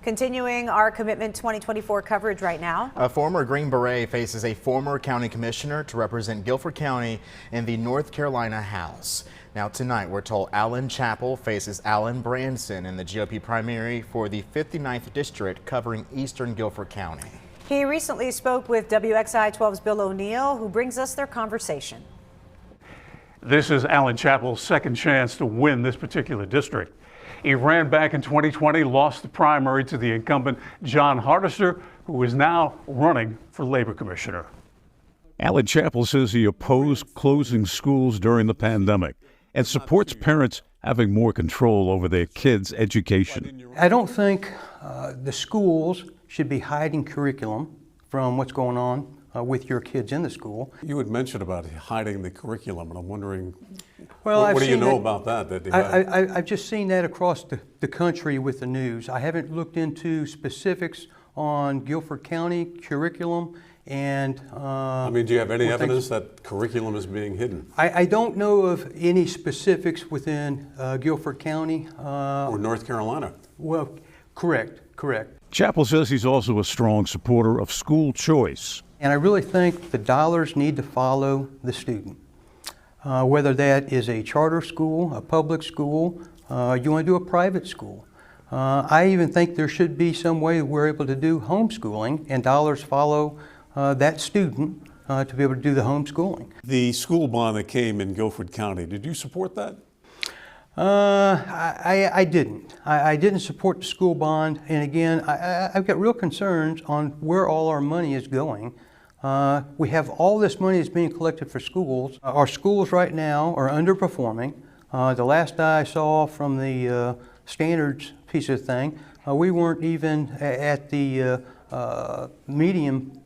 Continuing our Commitment 2024 coverage right now. A former Green Beret faces a former county commissioner to represent Guilford County in the North Carolina House. Now tonight we're told Alan Chappell faces Alan Branson in the GOP primary for the 59th district covering eastern Guilford County. He recently spoke with WXII 12's Bill O'Neill, who brings us their conversation. This is Alan Chappell's second chance to win this particular district. He ran back in 2020, lost the primary to the incumbent John Hardister, who is now running for labor commissioner. Alan Chappell says he opposed closing schools during the pandemic and supports parents having more control over their kids' education. I don't think the schools should be hiding curriculum from what's going on with your kids in the school. You had mentioned about hiding the curriculum, and I'm wondering, well, what do you know about that? I've just seen that across the country with the news. I haven't looked into specifics on Guilford County curriculum and I mean, do you have any evidence that curriculum is being hidden? I don't know of any specifics within Guilford County. Or North Carolina? Well, correct. Chappell says he's also a strong supporter of school choice. And I really think the dollars need to follow the student. Whether that is a charter school, a public school, you want to do a private school. I even think there should be some way we're able to do homeschooling and dollars follow that student to be able to do the homeschooling. The school bond that came in Guilford County, did you support that? I didn't. I didn't support the school bond, and again, I've got real concerns on where all our money is going. We have all this money that's being collected for schools. Our schools right now are underperforming. The last I saw from the standards piece of thing, we weren't even at the medium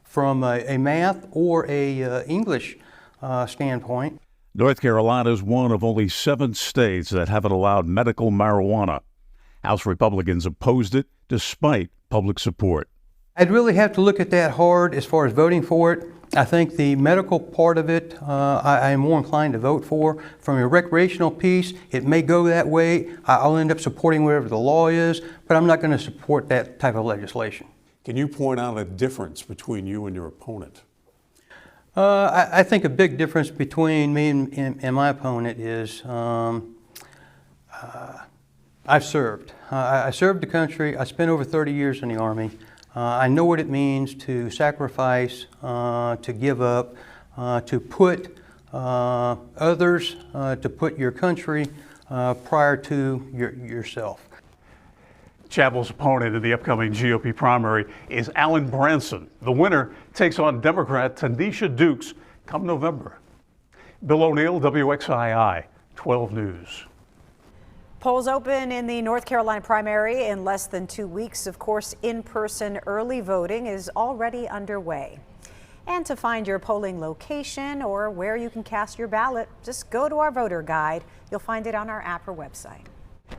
from a math or a English standpoint. North Carolina is one of only 7 states that haven't allowed medical marijuana. House Republicans opposed it despite public support. I'd really have to look at that hard as far as voting for it. I think the medical part of it, I'm more inclined to vote for. From a recreational piece, it may go that way. I'll end up supporting whatever the law is, but I'm not going to support that type of legislation. Can you point out a difference between you and your opponent? I think a big difference between me and my opponent is I've served. I served the country. I spent over 30 years in the Army. I know what it means to sacrifice, to give up, to put others, to put your country prior to yourself. Chappell's opponent in the upcoming GOP primary is Alan Branson. The winner takes on Democrat Tanisha Dukes come November. Bill O'Neill, WXII 12 News. Polls open in the North Carolina primary in less than 2 weeks. Of course, in-person early voting is already underway. And to find your polling location or where you can cast your ballot, just go to our voter guide. You'll find it on our app or website.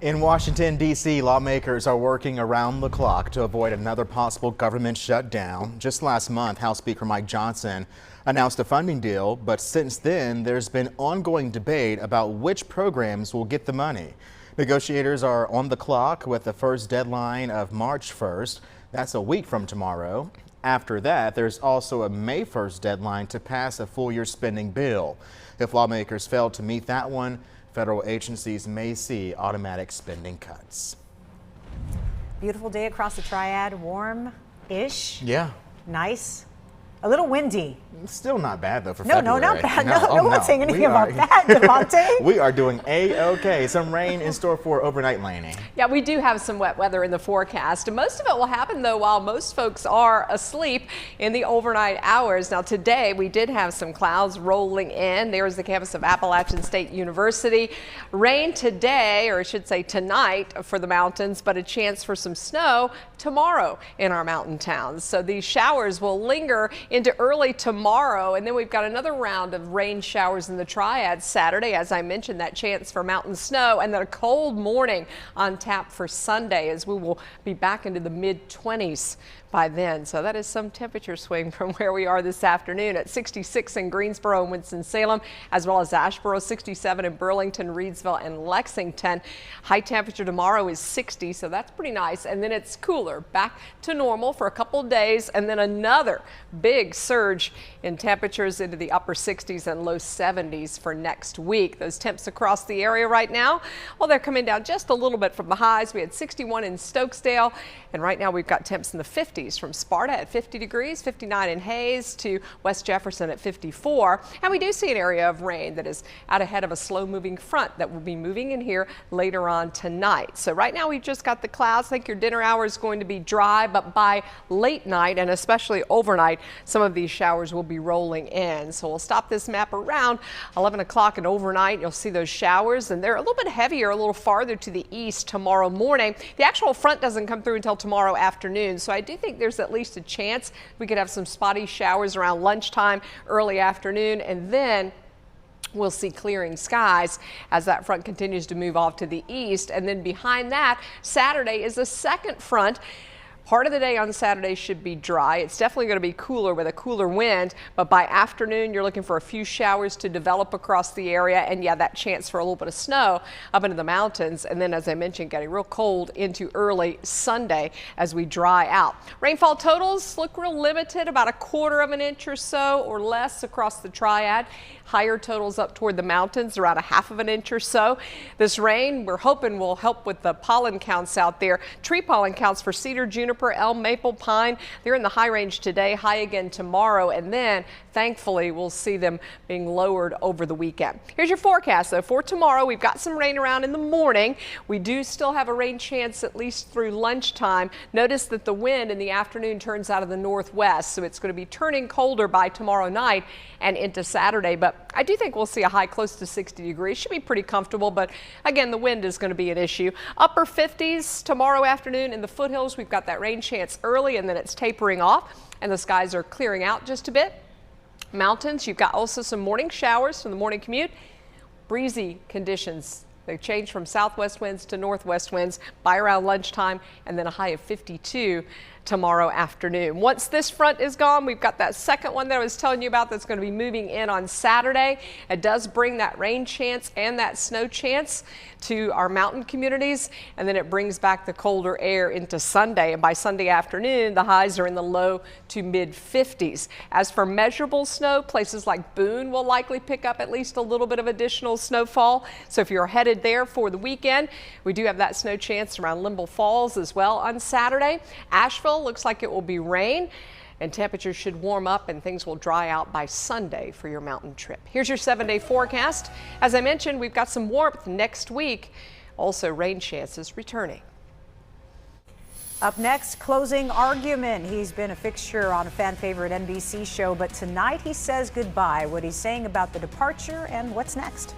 In Washington, D.C., lawmakers are working around the clock to avoid another possible government shutdown. Just last month, House Speaker Mike Johnson announced a funding deal, but since then, there's been ongoing debate about which programs will get the money. Negotiators are on the clock with the first deadline of March 1st. That's a week from tomorrow. After that, there's also a May 1st deadline to pass a full-year spending bill. If lawmakers fail to meet that one, federal agencies may see automatic spending cuts. Beautiful day across the Triad, warm-ish. Yeah. Nice. A little windy. Still not bad though for February. No, not bad. No one's saying anything about that, Devontae. We are doing A-okay. Some rain in store for overnight, Lainey. Yeah, we do have some wet weather in the forecast. Most of it will happen though while most folks are asleep in the overnight hours. Now today we did have some clouds rolling in. There's the campus of Appalachian State University. Rain today, or I should say tonight, for the mountains, but a chance for some snow tomorrow in our mountain towns. So these showers will linger into early tomorrow, and then we've got another round of rain showers in the Triad Saturday. As I mentioned, that chance for mountain snow, and then a cold morning on tap for Sunday, as we will be back into the mid-20s by then. So that is some temperature swing from where we are this afternoon at 66 in Greensboro and Winston-Salem, as well as Asheboro, 67 in Burlington, Reidsville, and Lexington. High temperature tomorrow is 60, so that's pretty nice. And then it's cooler, back to normal for a couple days, and then another big surge in temperatures into the upper 60s and low 70s for next week. Those temps across the area right now, well, they're coming down just a little bit from the highs. We had 61 in Stokesdale, and right now we've got temps in the 50s from Sparta at 50 degrees, 59 in Hayes to West Jefferson at 54. And we do see an area of rain that is out ahead of a slow moving front that will be moving in here later on tonight. So right now we've just got the clouds. I think your dinner hour is going to be dry, but by late night and especially overnight, some of these showers will be rolling in. So we'll stop this map around 11 o'clock and overnight. You'll see those showers, and they're a little bit heavier, a little farther to the east tomorrow morning. The actual front doesn't come through until tomorrow afternoon, so I do think there's at least a chance we could have some spotty showers around lunchtime, early afternoon, and then we'll see clearing skies as that front continues to move off to the east. And then behind that, Saturday is the second front. Part of the day on Saturday should be dry. It's definitely going to be cooler with a cooler wind, but by afternoon, you're looking for a few showers to develop across the area. And yeah, that chance for a little bit of snow up into the mountains. And then, as I mentioned, getting real cold into early Sunday as we dry out. Rainfall totals look real limited, about 1/4 of an inch or so or less across the triad. Higher totals up toward the mountains, around 1/2 of an inch or so. This rain, we're hoping, will help with the pollen counts out there. Tree pollen counts for cedar, juniper, elm, maple, pine, they're in the high range today, high again tomorrow, and then thankfully we'll see them being lowered over the weekend. Here's your forecast though for tomorrow. We've got some rain around in the morning. We do still have a rain chance at least through lunchtime. Notice that the wind in the afternoon turns out of the northwest, so it's going to be turning colder by tomorrow night and into Saturday, but I do think we'll see a high close to 60 degrees. Should be pretty comfortable, but again, the wind is going to be an issue. Upper 50s tomorrow afternoon in the foothills. We've got that rain chance early, and then it's tapering off, and the skies are clearing out just a bit. Mountains, you've got also some morning showers from the morning commute. Breezy conditions. They change from southwest winds to northwest winds by around lunchtime, and then a high of 52 tomorrow afternoon. Once this front is gone, we've got that second one that I was telling you about that's going to be moving in on Saturday. It does bring that rain chance and that snow chance to our mountain communities, and then it brings back the colder air into Sunday. And by Sunday afternoon, the highs are in the low to mid 50s. As for measurable snow, places like Boone will likely pick up at least a little bit of additional snowfall. So if you're headed there for the weekend, we do have that snow chance around Limble Falls as well on Saturday. Asheville looks like it will be rain, and temperatures should warm up and things will dry out by Sunday for your mountain trip. Here's your 7-day forecast. As I mentioned, we've got some warmth next week. Also, rain chances returning. Up next, closing argument. He's been a fixture on a fan favorite NBC show, but tonight he says goodbye. What he's saying about the departure and what's next.